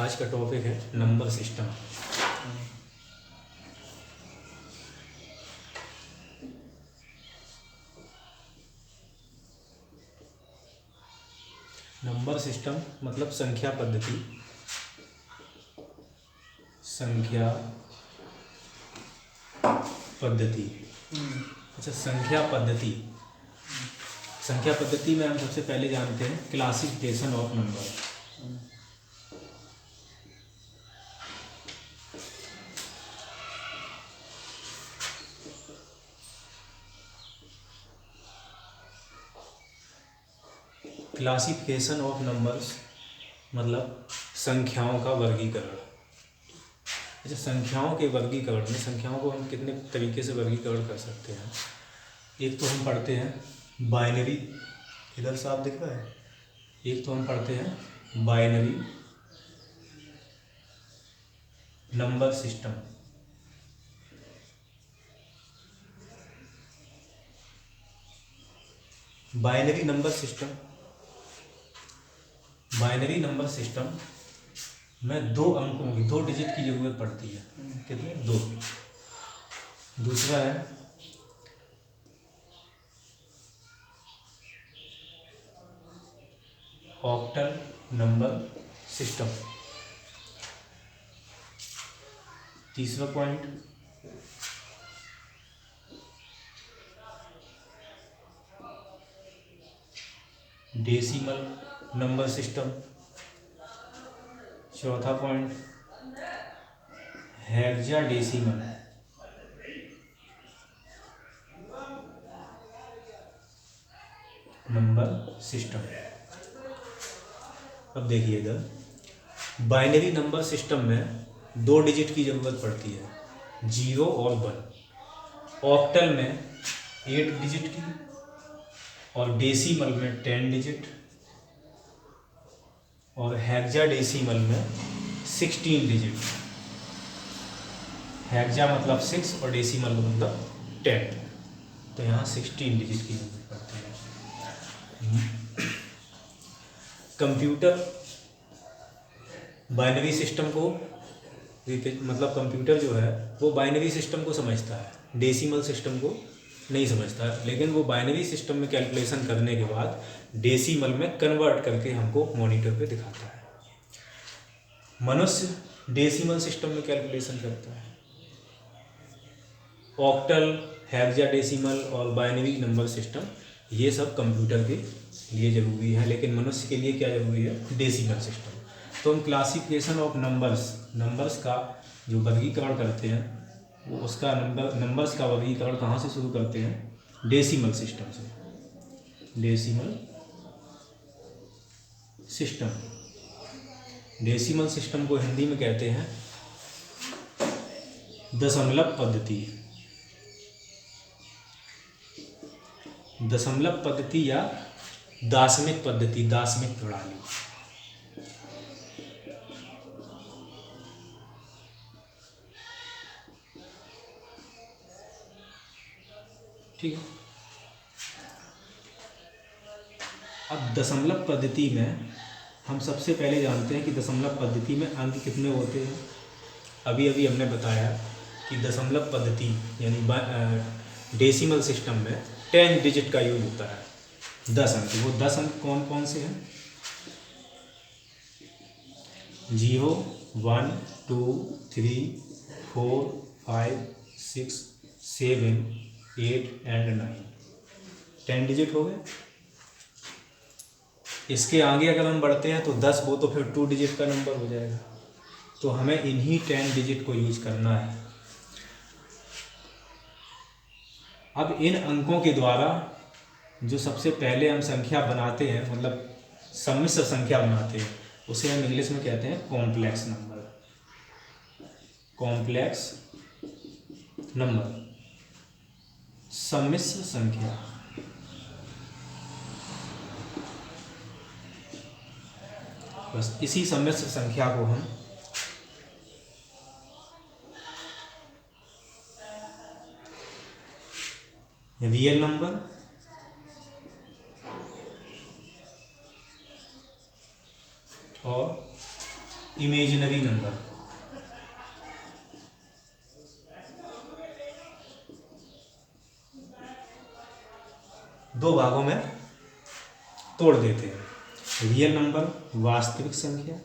आज का टॉपिक है नंबर सिस्टम। नंबर सिस्टम मतलब संख्या पद्धति। संख्या पद्धति। अच्छा, संख्या पद्धति। संख्या पद्धति में हम सबसे पहले जानते हैं classification of number. Classification of numbers मतलब संख्याओं का वर्गीकरण। अच्छा, संख्याओं के वर्गीकरण में संख्याओं को हम कितने तरीके से वर्गीकरण कर सकते हैं। एक तो हम पढ़ते हैं बाइनरी, इधर साफ दिख रहा है। एक तो हम पढ़ते हैं binary number system. Binary number system, binary number system में दो अंकों की, 2 डिजिट की जरूरत पड़ती है। कितने? 2। दूसरा है ऑक्टल नंबर सिस्टम। तीसरा पॉइंट डेसिमल नंबर सिस्टम। चौथा पॉइंट हेक्साडेसिमल नंबर सिस्टम। अब देखिए इधर बाइनरी नंबर सिस्टम में 2 डिजिट की जरूरत पड़ती है, 0 और 1। ऑक्टल में 8 डिजिट की और डेसिमल में 10 डिजिट और हेक्साडेसिमल में 16 डिजिट। हेक्सा मतलब 6 और डेसिमल मतलब 10, तो यहाँ 16 डिजिट की जरूरत पड़ती है। कंप्यूटर बाइनरी सिस्टम को मतलब कंप्यूटर जो है वो बाइनरी सिस्टम को समझता है, डेसिमल सिस्टम को नहीं समझता है। लेकिन वो बाइनरी सिस्टम में कैलकुलेशन करने के बाद डेसिमल में कन्वर्ट करके हमको मॉनिटर पे दिखाता है। मनुष्य डेसिमल सिस्टम में कैलकुलेशन करता है। ऑक्टल, हेक्साडेसिमल और बाइनरी नंबर सिस्टम ये सब कंप्यूटर के लिए ज़रूरी है, लेकिन मनुष्य के लिए क्या ज़रूरी है? Decimal system. तो हम क्लासिफिकेशन ऑफ नंबर्स का जो वर्गीकरण करते हैं वो उसका नंबर्स का वर्गीकरण कहाँ से शुरू करते हैं? डेसिमल सिस्टम से। डेसिमल सिस्टम, डेसिमल सिस्टम को हिंदी में कहते हैं दशमलव पद्धति। दशमलव पद्धति या दाशमिक पद्धति, दाशमिक प्रणाली। ठीक है। अब दशमलव पद्धति में हम सबसे पहले जानते हैं कि दशमलव पद्धति में अंक कितने होते हैं। अभी अभी हमने बताया कि दशमलव पद्धति यानी डेसिमल सिस्टम में 10 डिजिट का यूज होता है, 10 अंक। वो 10 अंक कौन कौन से हैं? 0, 1, 2, 3, 4, 5, 6, 7, 8 एंड 9। 10 डिजिट हो गए। इसके आगे अगर हम बढ़ते हैं तो 10, वो तो फिर 2 डिजिट का नंबर हो जाएगा। तो हमें इन्हीं 10 डिजिट को यूज करना है। अब इन अंकों के द्वारा जो सबसे पहले हम संख्या बनाते हैं, मतलब सम्मिश्र संख्या बनाते हैं, उसे हम इंग्लिश में कहते हैं कॉम्प्लेक्स नंबर। कॉम्प्लेक्स नंबर, सम्मिश्र संख्या। बस इसी सम्मिश्र संख्या को हम रियल नंबर और इमेजिनरी नंबर। दो भागों में तोड़ देते हैं, रियल नंबर वास्तविक संख्या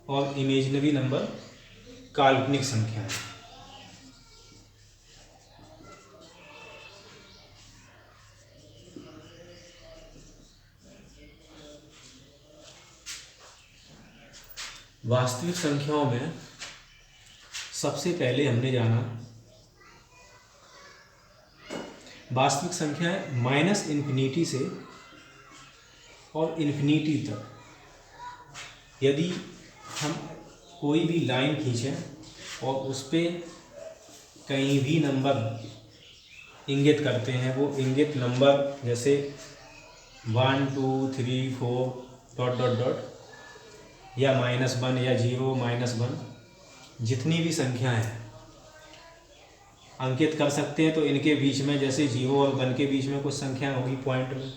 और इमेजिनरी नंबर काल्पनिक संख्या है। वास्तविक संख्याओं में सबसे पहले हमने जाना वास्तविक संख्याएं माइनस इन्फिनिटी से और इन्फिनिटी तक। यदि हम कोई भी लाइन खींचें और उस पर कहीं भी नंबर इंगित करते हैं, वो इंगित नंबर जैसे 1 2 3 4 डॉट डॉट डॉट या -1 या 0 -1 जितनी भी संख्याएं हैं अंकित कर सकते हैं। तो इनके बीच में जैसे 0 और 1 के बीच में कुछ संख्या होगी पॉइंट में,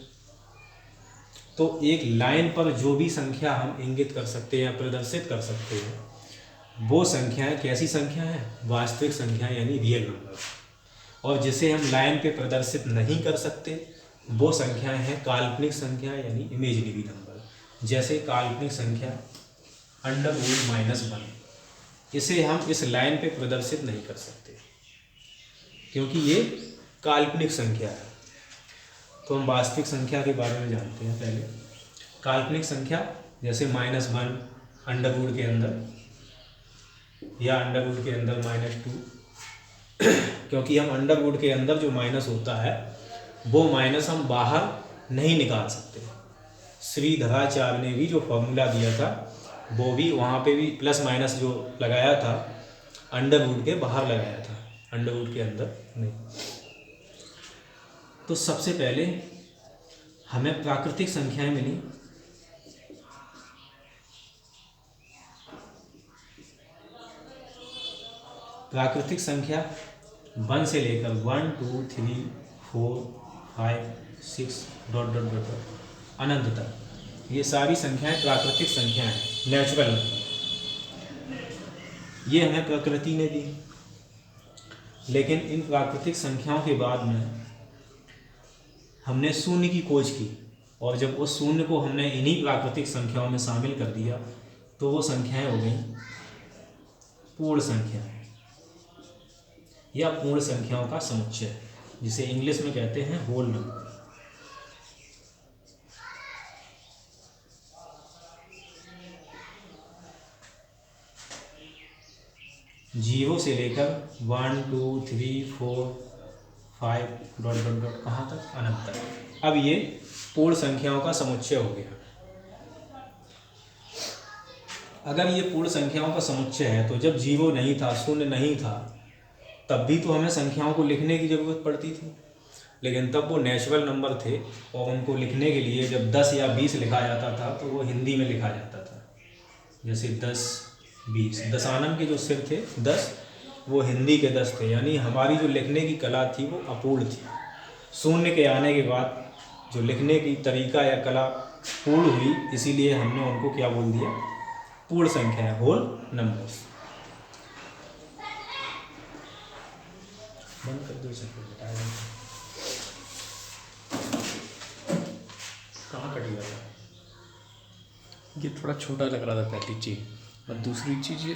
तो एक लाइन पर जो भी संख्या हम इंगित कर सकते हैं या प्रदर्शित कर सकते हैं वो संख्याएं कैसी संख्या है, वास्तविक संख्या यानी रियल नंबर। और जिसे हम लाइन पे प्रदर्शित नहीं कर सकते वो संख्याएं हैं काल्पनिक संख्या यानी इमेजिनरी नंबर। जैसे काल्पनिक संख्या √-1, इसे हम इस लाइन पे प्रदर्शित नहीं कर सकते क्योंकि ये काल्पनिक संख्या है। तो हम वास्तविक संख्या के बारे में जानते हैं। पहले काल्पनिक संख्या जैसे -1 अंडरवुड के अंदर या अंडरवुड के अंदर -2 क्योंकि हम अंडरवुड के अंदर जो माइनस होता है वो माइनस हम बाहर नहीं निकाल सकते। श्रीधराचार्य ने भी जो फॉर्मूला दिया था वो भी वहाँ पे भी प्लस माइनस जो लगाया था अंडरवुड के बाहर लगाया था, अंडरवुड के अंदर नहीं। तो सबसे पहले हमें प्राकृतिक संख्याएं मिली। प्राकृतिक संख्या 1 से लेकर 1 2 3 4 5 6 डॉट डॉट डॉट अनंत तक, ये सारी संख्याएं प्राकृतिक संख्याएं हैं, नेचुरल नंबर। ये हमें प्रकृति ने दी। लेकिन इन प्राकृतिक संख्याओं के बाद में हमने शून्य की खोज की और जब उस शून्य को हमने इन्हीं प्राकृतिक संख्याओं में शामिल कर दिया तो वो संख्याएं हो गई पूर्ण संख्याएं या पूर्ण संख्याओं का समुच्चय, जिसे इंग्लिश में कहते हैं होल नंबर। जीरो से लेकर 1 2 3 4 5 डॉट डॉट डॉट कहाँ तक, अनंत तक। अब ये पूर्ण संख्याओं का समुच्चय हो गया। अगर ये पूर्ण संख्याओं का समुच्चय है तो जब जीरो नहीं था, शून्य नहीं था, तब भी तो हमें संख्याओं को लिखने की ज़रूरत पड़ती थी। लेकिन तब वो नेचुरल नंबर थे और उनको लिखने के लिए जब 10 या 20 लिखा जाता था तो वो हिंदी में लिखा जाता था। जैसे 10 20 दशानन के जो सिर थे 10, वो हिंदी के 10 थे। यानी हमारी जो लिखने की कला थी वो अपूर्ण थी। शून्य के आने के बाद जो लिखने की तरीका या कला पूर्ण हुई, इसीलिए हमने उनको क्या बोल दिया, पूर्ण संख्या है, होल नंबर्स। बंद कर दो इसे, कहाँ कट गया था? ये थोड़ा छोटा लग रहा था पहली चीज़, और दूसरी चीज़ ये